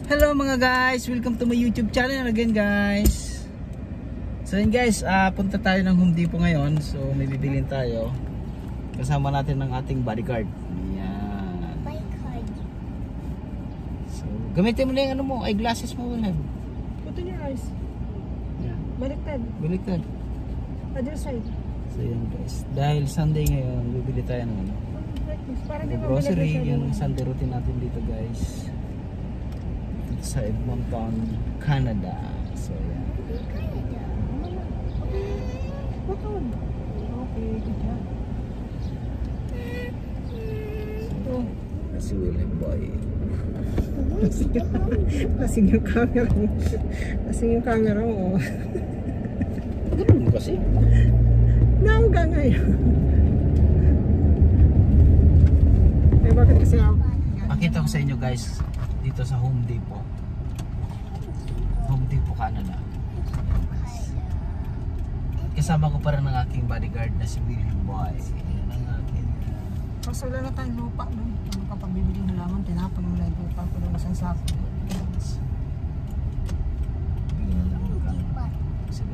Hello mga guys, welcome to my YouTube channel again guys. So yun guys, punta tayo ng Home Depot ngayon. So may bibilin tayo. Kasama natin ng ating bodyguard. Yan. Bodyguard. So gamitin mo na yung ano mo, eyeglasses mo wala. Put in your eyes. Yan. Baliktad. Baliktad. Other side. So yun guys, dahil Sunday ngayon, bibili tayo ng ano. Like this. Para di ba Grocery, malagay yung Sunday routine natin dito guys. Sa Edmonton, Canada. So yan. Button. Okay, good job. So, si William Boy. Lasing yung camera mo. Lasing yung camera mo. Ganun mo kasi. Nauga ngayon. Eh, bakit kasi ako? Pakita ko sa inyo guys, dito sa Home Depot. Home Depot, Canada. Kasama ko pa rin ang aking bodyguard na si William Boy. Yan ang aking... Kasi wala na tayong lupa doon. Ano ka pabibili mo lamang, tinapon mo na yung lupa ko doon sa sako. Bigyan lang magkano. $7.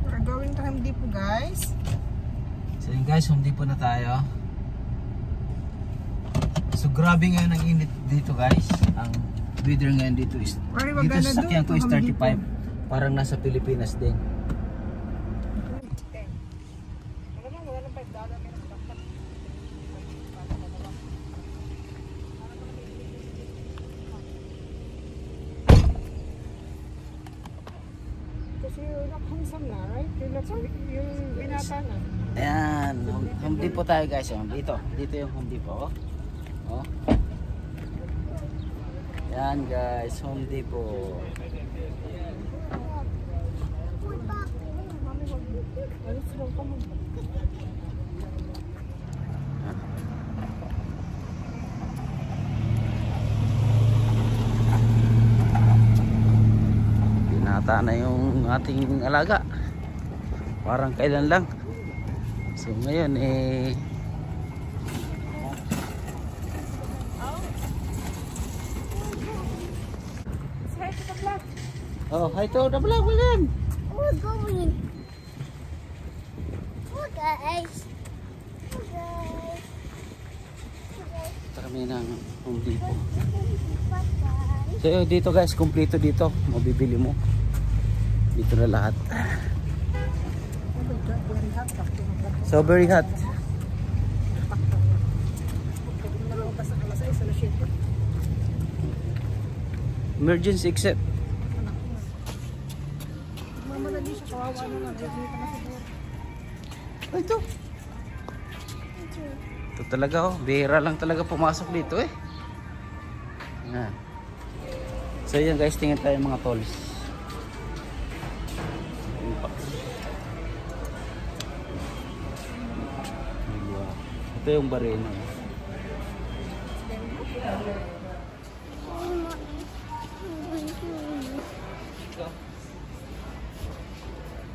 We're going to Home Depot guys. So yun guys, Home Depot na tayo. So grabe ngayon ang init dito guys. Ang weather ngayon dito is dito sa sakyan ko is 35. Parang nasa Pilipinas din. Kasi you're not handsome na, right? You're not, yung binata na. Ayan, Home Depot tayo guys. Dito yung Home Depot. Oh. Ayan guys, Home Depot. Binata na yung ating alaga. Parang kailan lang. So ngayon oh, hi to the vlog again. We're going. Oh guys. Oh guys. Kami ng Home Depot. So dito guys, kumpleto dito. Mabibili mo. Dito na lahat. So very hot. Emergency except. Ito. Ito talaga oh. Bihira lang talaga pumasok dito eh. Yan. So yan guys, tingin tayo mga tolls. Ito yung barena.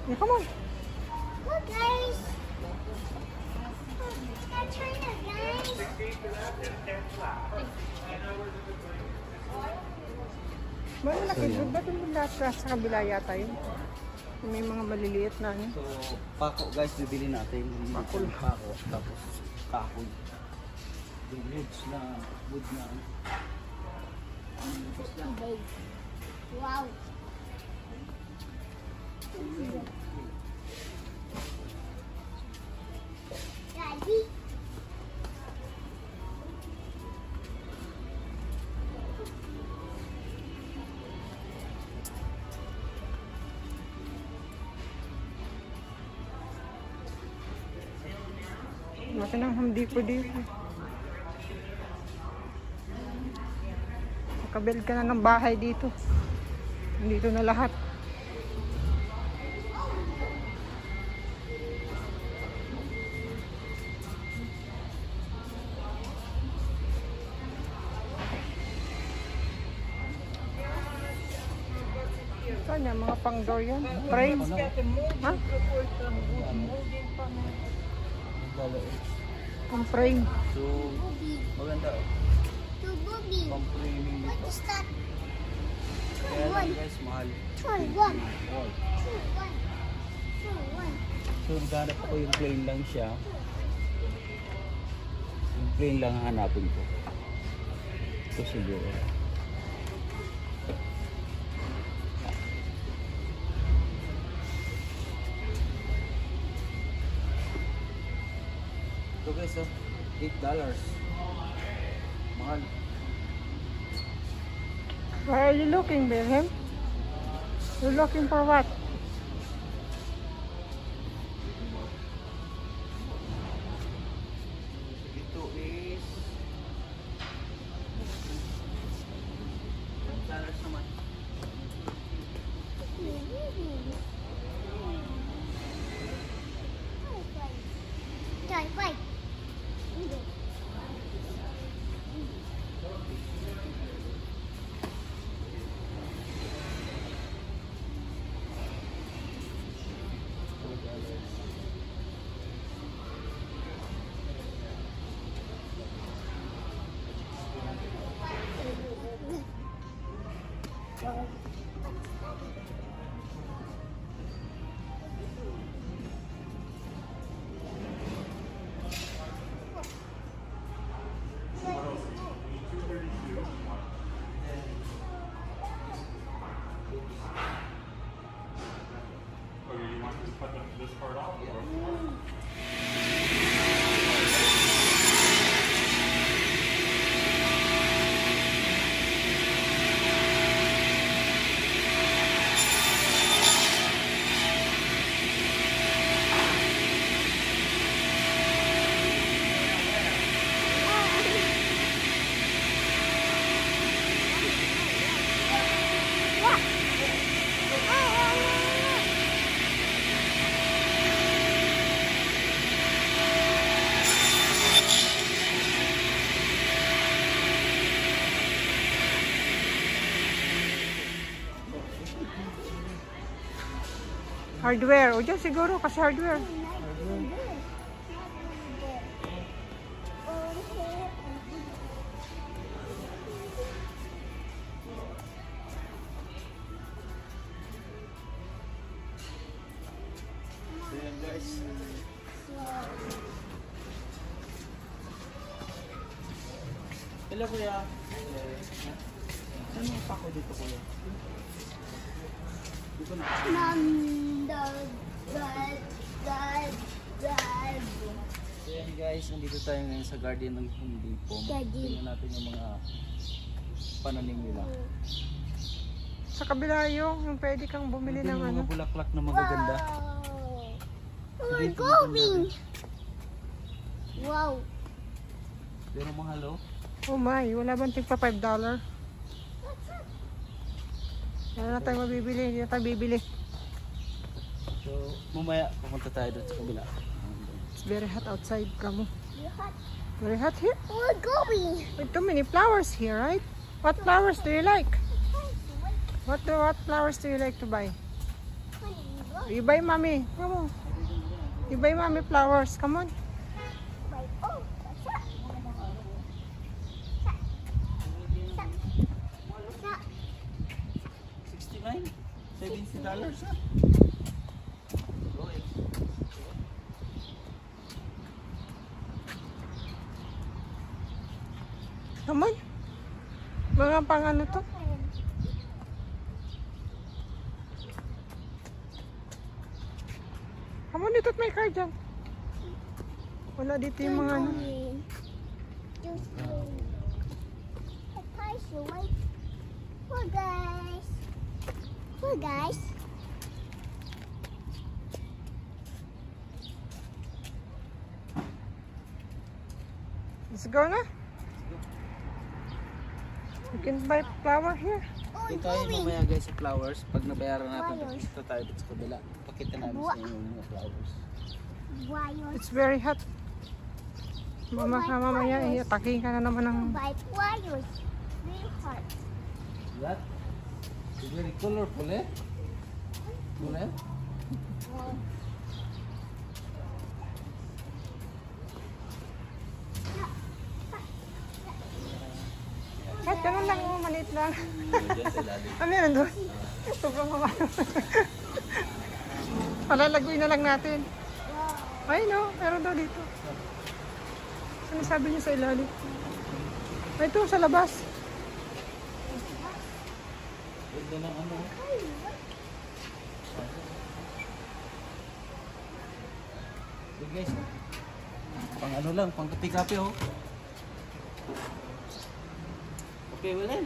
Yeah, come on. Look guys. Let's try that guys. Malaki doon. Ba't yung lahat sa kabila yata yun? May mga maliliit na ano. So pako guys, bibili natin. Pako. Tapos kahoy. Yung woods na wood na. Wow. Daddy. Laki ng Home Depot dito. Makabuild ka na ng bahay dito. Nandito na lahat. Saan yan? Mga pang door yan? Frames? Ha? Ang frame. So, maganda oh. To Bobby. Pang-framing What dito. is that? Kaya lang guys, mahal. Toy one. Wow. Toy one. Toy one. So, naghanap ako yung plain lang siya. Yung plain lang ang hanapin ko. Ito siguro. Ito guys, oh. $8. Mahal. Where are you looking, Wilhelm? You're looking for what? Ito is $10 naman. Toy one. Hardware. O dyan siguro kasi hardware. So yan guys. Hello kuya. Saan mo pa ako dito kuya? Dito na. Mom, dad, dad, dad, dad. So yan guys, nandito tayo ngayon sa garden ng Home Depot. Garden. Tingnan natin yung mga pananim nila. Sa kabila yung pwede kang bumili Ito ng yung ano. mga bulaklak na magaganda. Wow. We're going. Wow. Pero mahal oh. Oh my, wala bang tigpa $5? Wala na tayo mabibili, hindi na tayo bibili. So mamaya pupunta tayo doon sa kabila. It's very hot outside, kamo. You're hot. Very hot here. We're going. With too many flowers here, right? What flowers do you like? What flowers do you like to buy? You buy mommy. Come on. You buy mommy flowers. Come on. Oh, what's that? What's that? $69? $70 ha? Go eh. Come on. Mga pang ano to? Come on, dito't may car dyan. Wala dito yung mga ano. Poor guys. Poor guys. Let's go na. You can buy flower here. Oh, Dito tayo mamaya guys sa flowers. Pag nabayaran natin, dito tayo dito sa kabila. Pakita namin sa inyo yung mga flowers. wires. It's very hot. Mamaya, ataking ka na naman ng... By wires. Very hard. That is very colorful eh? Cool eh? Ganun lang, oh, maliit lang. Diyan sa lalim. Ah, meron doon. Sobrang mama. Palalagoy na lang natin. Ay, no, meron daw dito. Ano sabi niya sa ilalim? Ay, ito, sa labas. Ganda ng ano. So guys, pang ano lang, pang kape-kape oh. Okay, wala.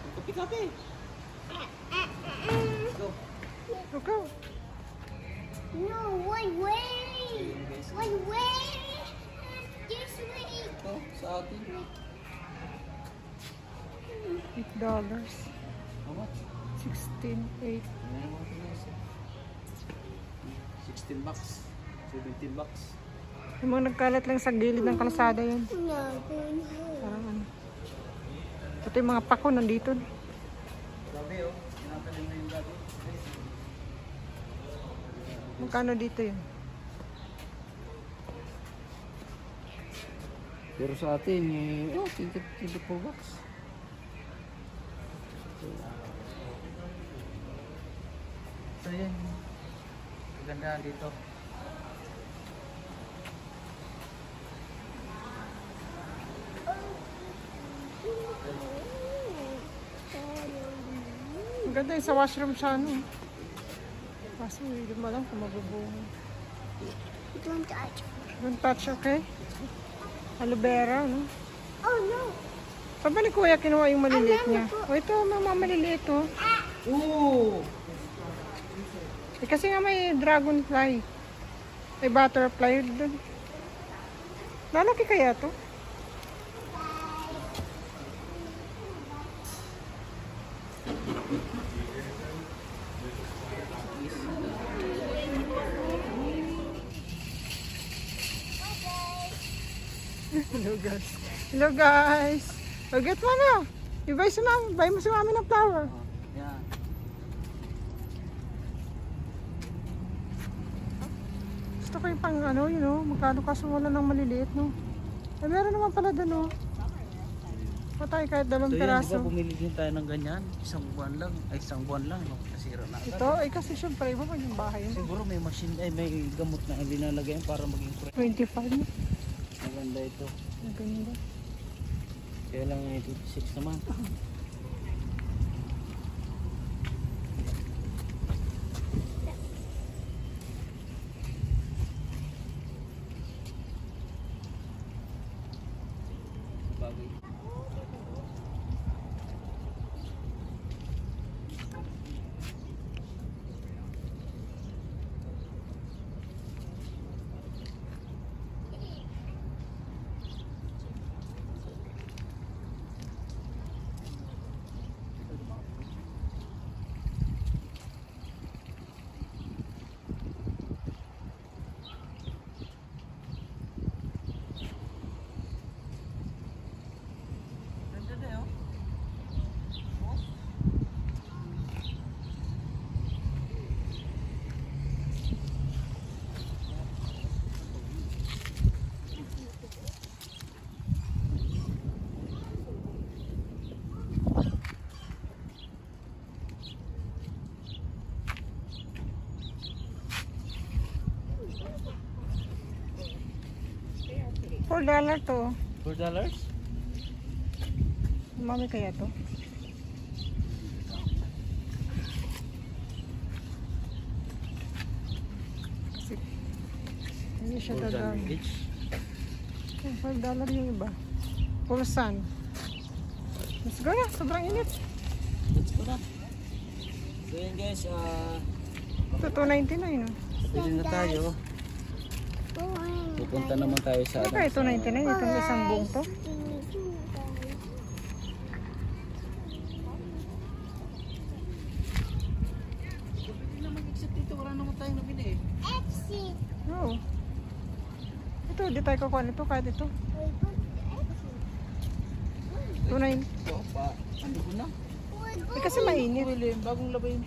Pang kape-kape. Go. Okay. No, one way. One way. This way. Ito, sa atin. $8. How much? 16.8. 16 bucks. 17 bucks. Yung mga nagkalat lang sa gilid ng kalsada yun. No, Parang ano. Ito yung mga pako nandito. Gabi oh. Tinatanim na yung gabi. Magkano dito yun? Pero sa atin, oh, 24 bucks. So yan. Maganda dito. Ang ganda yung sa washroom siya, ano. Kaso hindi mo alam kung mabubungo. don't touch. Don't touch, okay? Aloe vera, no? Oh no. Saan ba ni Kuya kinuha yung maliliit niya? O ito, mga maliliit, oh. Ooh! Eh, kasi nga may dragonfly. May butterfly doon. Lalaki kaya to? Hello guys. Hello guys. O get mo na. I-buy si mami. Buy mo si mami ng flower. Yan. Gusto ko yung pang ano, you know, magkano kaso wala ng maliliit, no? Eh, meron naman pala doon, no? Patay kahit So dalawang yan, di peraso. ba bumili din tayo ng ganyan? Isang buwan lang. Ay, isang buwan lang. No? Nasira na agad. Ito, eh kasi syempre, iba pa yung bahay mo. Siguro may machine, ay may gamot na linalagay para maging correct. 25 na. Maganda ito. Maganda. Kaya lang 86 naman. Bagay. Ganda na yun. $4 to. $4? Mami kaya to? Kasi hindi siya $4 dadami. each. $5 yung iba. Pulsan. Let's go na. Sobrang init. Let's go na. So yan guys, Ito, $2.99. No? pili na tayo. Pupunta naman tayo sa Ano kaya $2.99? Itong isang buong to? Except dito, wala naman tayong nabili eh. Exit. Oo. Ito, di tayo kukuha nito kahit ito. $2.99. Ito pa, ano ko na? Eh, kasi mainit. Bagong labay yung